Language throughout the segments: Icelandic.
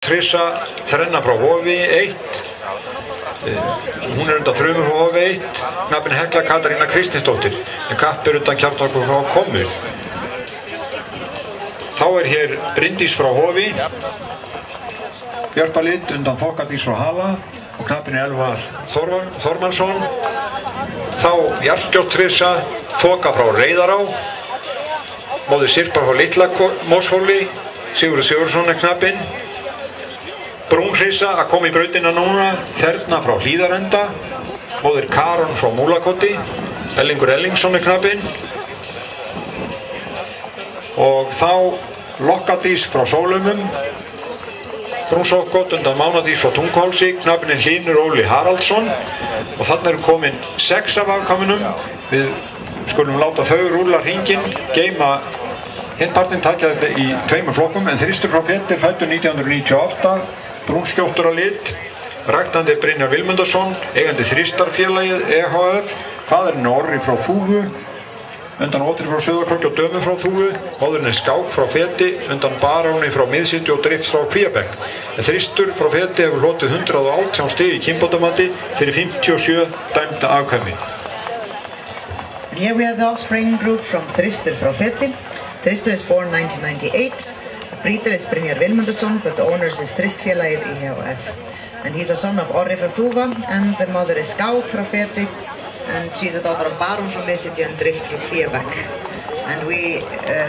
Trissa, þrenna frá Hofi, 1. Hún undan þrumur frá Hofi, 1. Knappinn Hekla Katarína Kristinsdóttir, en kapp undan Kjarnorku frá Kommu. Þá hér Bryndís frá Hofi, Björpa Lind undan Þokkadís frá Hala og knappinn Elvar Þormansson. Þá Jarkjóttrissa, Þoka frá Reyðará, móðir Sirpa frá Litla Móshóli, Sigurður Sigurðsson knappinn. Brúnhrissa að koma í brautina núna, Þerna frá Hlíðarenda, móðir Karon frá Múlakoti, Ellingur Ellingsson knappinn. Og þá Lokkadís frá Sólumum, Brúnsókot undan Mánadís frá Tunghálsi, knappinn Hlynur Óli Haraldsson. Og þarna komin 6 af afkvæmunum. Við skulum láta þau rúlla hringinn, geima hinn takja þetta í 2 flokkum, en þristur frá Fettir fæddur 1998, brúnskjóttur á lit, ræktandi Brynjar Vilmundarson, eigandi Þristarfélagið EHF, faðirinn Orri frá Þúfu, undan Ótri frá Sauðárkróki og Dömu frá Þúfu, móðurinn Skák frá Feti, undan Baróni frá Miðsíti og Drift frá Kvíabekk. En þristur frá Feti hefur hlotið 118 stig í kynbótamati fyrir 57 dæmda afkvæmi. Here we have the offspring group from Þristur frá Feti. Þristur is born 1998. Breeder is Brynjar Vilmundarson, but the owners is Þristfélagið EHF. And he's a son of Orri frá Þúfa, and the mother is Skák frá Feti, and she's a daughter of Baron from Miðsíti and Drift from Kvíabekk. And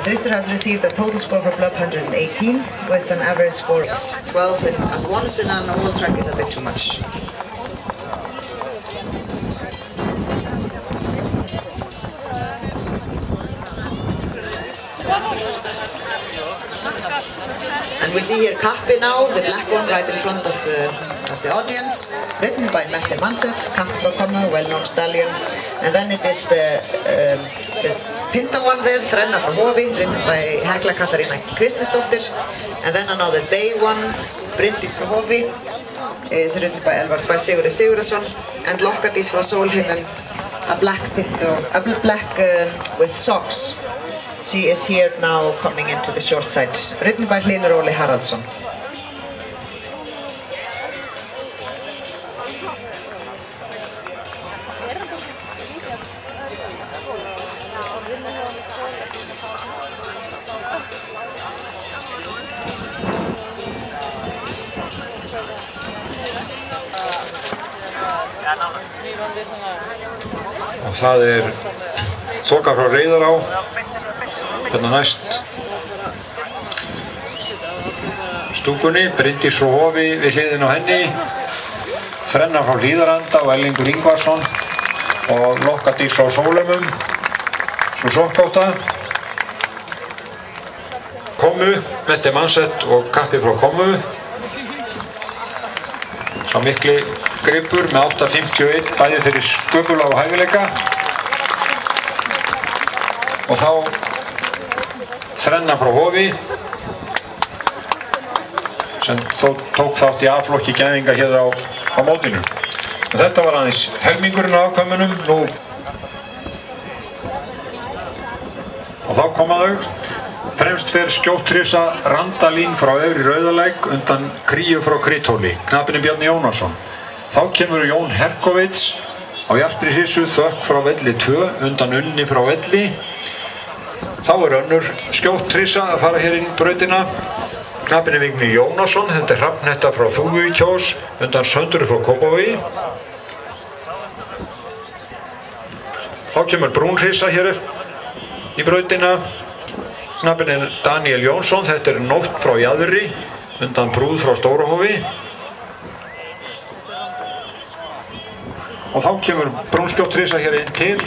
Þristur has received a total score for Blub 118, with an average score of 12 at once in an oval track is a bit too much. And we see here Kappi now, the black one right in front of the audience, ridden by Mette Manseth, Kappi frá Kommu, well-known stallion. And then it is the Pinta one there, Þrenna frá Hofi, ridden by Hekla Katarína Kristinsdóttir. And then another Bay one, Bryndís frá Hofi, is ridden by Elvar Sigurður Sigurðsson. And Lokkadís frá Sólheimum, a black Pinto, a black with socks. She is here now coming into the short side, ridden by Hlynur Óli Haraldsson. Og það Þoka frá Reyðará, hérna næst stúkunni, Bryndís frá Hofi við hliðin á henni, Þrenna frá Hlíðarenda og Ellingur Ingvarsson og Lokkadís frá Sólumum, svo Sokkóta, Kommu, Mette Manseth og Kappi frá Kommu. Sá mikli gripur með 8.51 bæði fyrir sköpulag og hæfileika. Og þá Þrenna frá Hofi sem tók þátt í A-flokki gæðinga hér á mótinu. En þetta var aðeins helmingurinn á afkvæmunum nú. Og þá koma þau. Fremst fer Skjóttrissa Randalín frá Efri Rauðalæk undan Kríu frá Krythóli, knappinn Bjarni Jónasson. Þá kemur Jón Herkovits á Jarpri hrissu, Þökk frá Velli 2 undan Unni frá Velli. Þá önnur Skjóttrissa að fara hér inn brautina, knappinn Vigni Jónasson, þetta Hrafnhetta frá Þúfu í Kjós, undan Söndru frá Kópavogi. Þá kemur Brúnhrissa hér í brautina, knappinn Daniel Jónsson, þetta Nótt frá Jaðri, undan Brúð frá Stórahofi. Og þá kemur Brúnskjóttrissa hér inn til,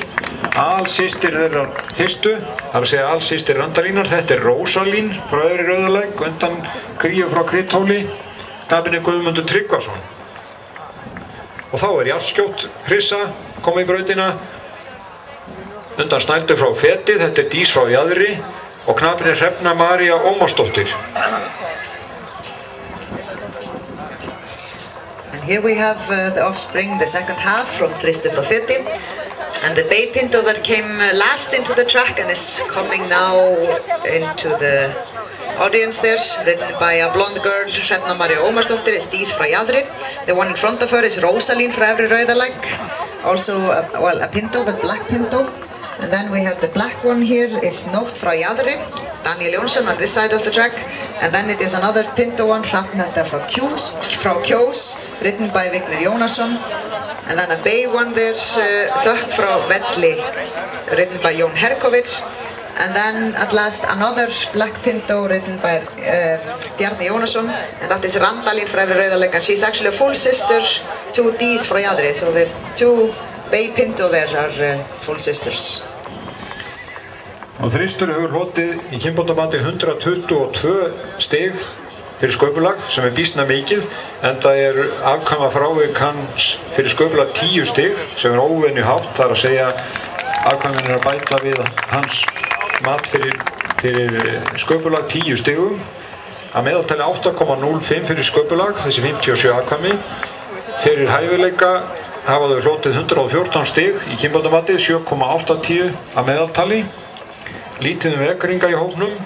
alsystir þeirra fyrstu, það að segja alsystir Randalínar, þetta Rósalín frá Efri Rauðalæk, undan Kríu frá Krythóli, knappinn Guðmundur Tryggvason. Og þá Jarlskjóttrissa koma í brautina, undan Snældu frá Feti, þetta Dís frá Jaðri og knappinn Hrefna María Ómarsdóttir. And here we have the offspring, the second half from Þristur frá Feti. And the Bay Pinto that came last into the track and is coming now into the audience there, ridden by a blonde girl, Hrefna María Ómarsdóttir, is Dís frá Jaðri. The one in front of her is Rósalín frá Efri Rauðalæk, also a pinto, but black pinto. And then we have the black one here is Nótt frá Jaðri, Daniel Jónsson on this side of the track. And then it is another pinto one, Hrafnhetta frá Kjós, ridden by Vignir Jónasson. And then a bay one there, Þökk frá Velli, ridden by Jón Herkovits. And then at last another black pinto ridden by Bjarni Jónasson, and that is Randalín frá Efri Rauðalæk, and she's actually a full sister to Dís frá Jaðri, so the two bay pinto there are full sisters. Og Þristur hefur hlotið í kynbótamati 122 stig fyrir sköpulag, sem býsna mikið, en það afkvæma frávik hans fyrir sköpulag 10 stig, sem óvenju hátt, þar að segja afkvæmin að bæta við hans mat fyrir sköpulag 10 stigum, að meðaltali 8,05 fyrir sköpulag, þessi 57 afkvæmi. Fyrir hæfileika hafa þau hlotið 114 stig í kynbótamati, 7,80 að meðaltali. Lítið vegringa í hópnum,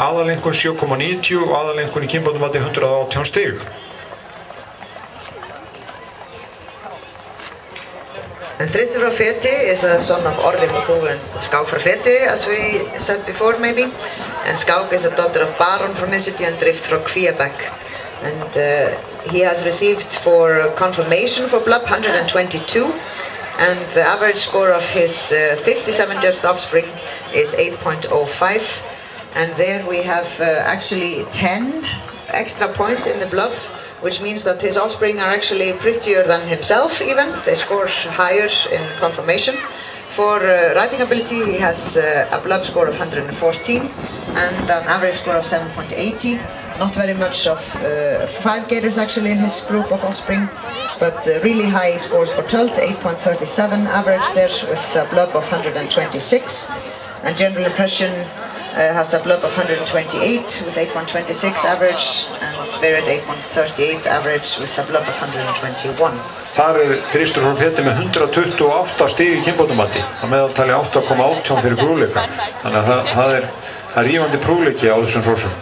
aðaleinkunn 7,90 og aðaleinkunn í kynbótamati 118 stig. And Þristur frá Feti is a son of Orri frá Þúfu and Skák frá Feti, as we said before maybe. And Skák is a daughter of Baron from Mississippi and Drift frá Kvíabekk. And he has received for confirmation for Blub 122. And the average score of his 57 judged offspring is 8.05. And there we have actually 10 extra points in the Blub, which means that his offspring are actually prettier than himself even. They score higher in confirmation. For riding ability, he has a Blub score of 114 and an average score of 7.80. Not very much of 5 gators actually in his group of offspring, but really high scores for Tölt, 8.37 average there with a Blub of 126. And General Impression has a Blub of 128 with 8.26 average, and Spirit 8.38 average with a Blub of 121. Þar Þristur frá Feti með 128 stig í kynbótamati, að meðaltali 8,18 fyrir prúfleika. Þannig að það er rífandi prúfleiki á þessum hrossum.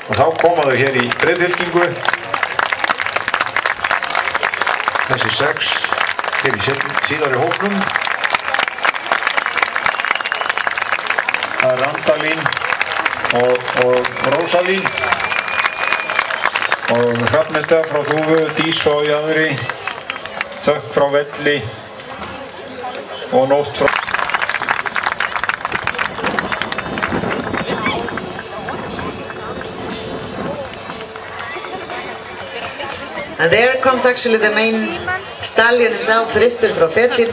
Og þá koma þau hér í breiðfylkingu. Þessi 6 hér í síðari hópnum. Það er Randalín og Rósalín. Og Hrafnhetta frá Þúfu, Dís frá Jaðri, Þökk frá Velli og Nótt frá... And there comes actually the main stallion himself, Þristur frá Feti.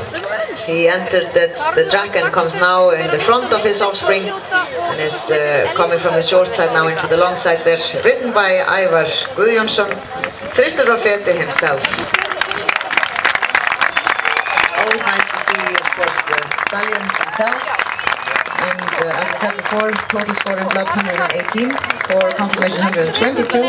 He entered the track and comes now in the front of his offspring and is coming from the short side now into the long side there, ridden by Ævar Guðjónsson, Þristur frá Feti himself. Always nice to see, of course, the stallions themselves. And as I said before, total score in Blub 118, for confirmation 122,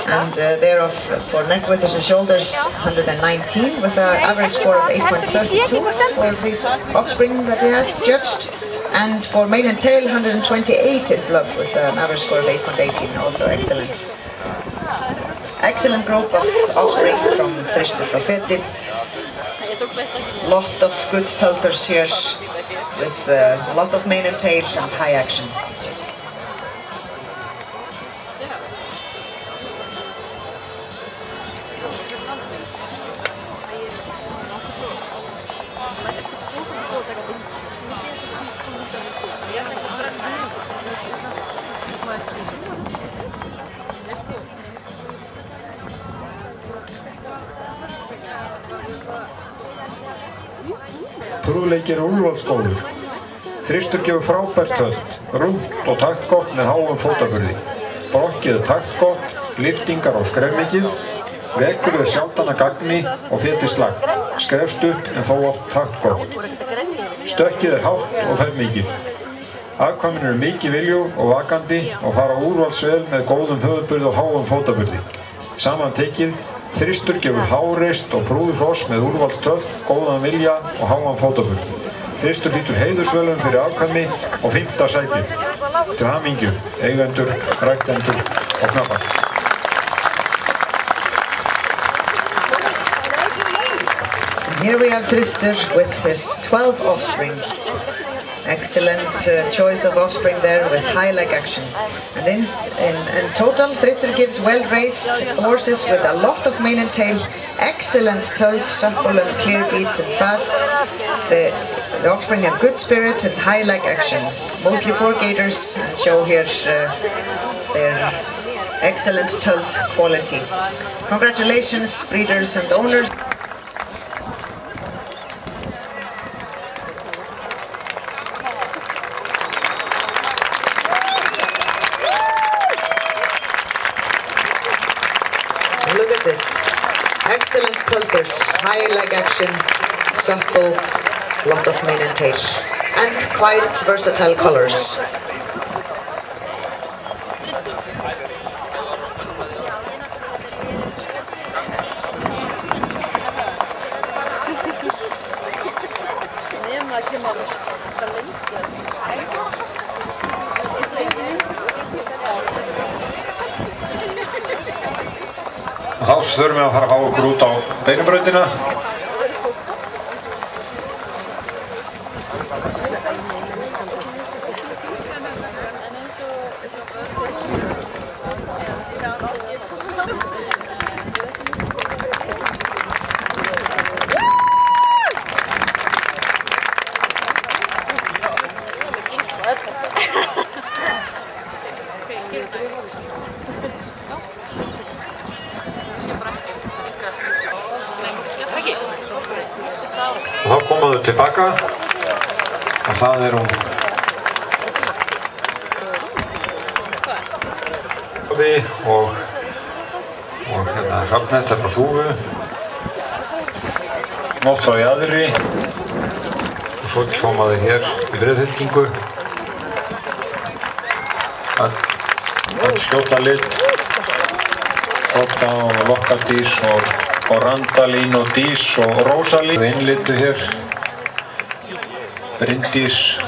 and thereof for neck withers and shoulders 119, with an average score of 8.32 for these offspring that he has judged, and for mane and tail 128 in Blub with an average score of 8.18, also excellent. Excellent group of offspring from Þristur frá Feti. Lot of good tölters here, with a lot of mane and tail and high action. Prúðleikir úlfaldsgóður. Þristur gefur frábært tölt, rúmt og taktgott með háum fótaburði. Brokkið taktgott, liftingar og skrefmikið, vekur þau sjaldan að gagni og Feti slagt, skrefstutt en þó oft taktgott. Stökkið hátt og fermikið. Afkvæmin eru mikið viljug og vakandi og fara úrvalsvel með góðum höfuðburði og háum fótaburði. Samantekið, Þristur gefur háreist og prúður hross með úrvalstölt, góðan vilja og háan fótaburð. Þristur hlýtur heiðursverðlaun fyrir afkvæmi og 5. sætið. Til hamingju, eigendur, ræktendur og knappar. Here we have Þristur with his 12 offspring. Excellent choice of offspring there with high leg action. And in total, Þristur gives well-raised horses with a lot of mane and tail, excellent toed, supple and clear beat and fast. The offspring have good spirit and high leg action, mostly 4 gaiters, and show here their excellent toed quality. Congratulations, breeders and owners. Look at this. Excellent tilters, high leg action, supple, lot of mane and tail, and quite versatile colors. Þá þurfum við að fara að fá okkur út á beinubrautina. Og þá koma þau tilbaka og það hún og hérna hrafnetta frá Þúfu, Nótt frá Jaðri og svo koma þau hér í breiðfylkingu, skjóta lit, Tóta og Lokkadís og Randalín og Dís og Rósalín. Innlitu hér Bryndís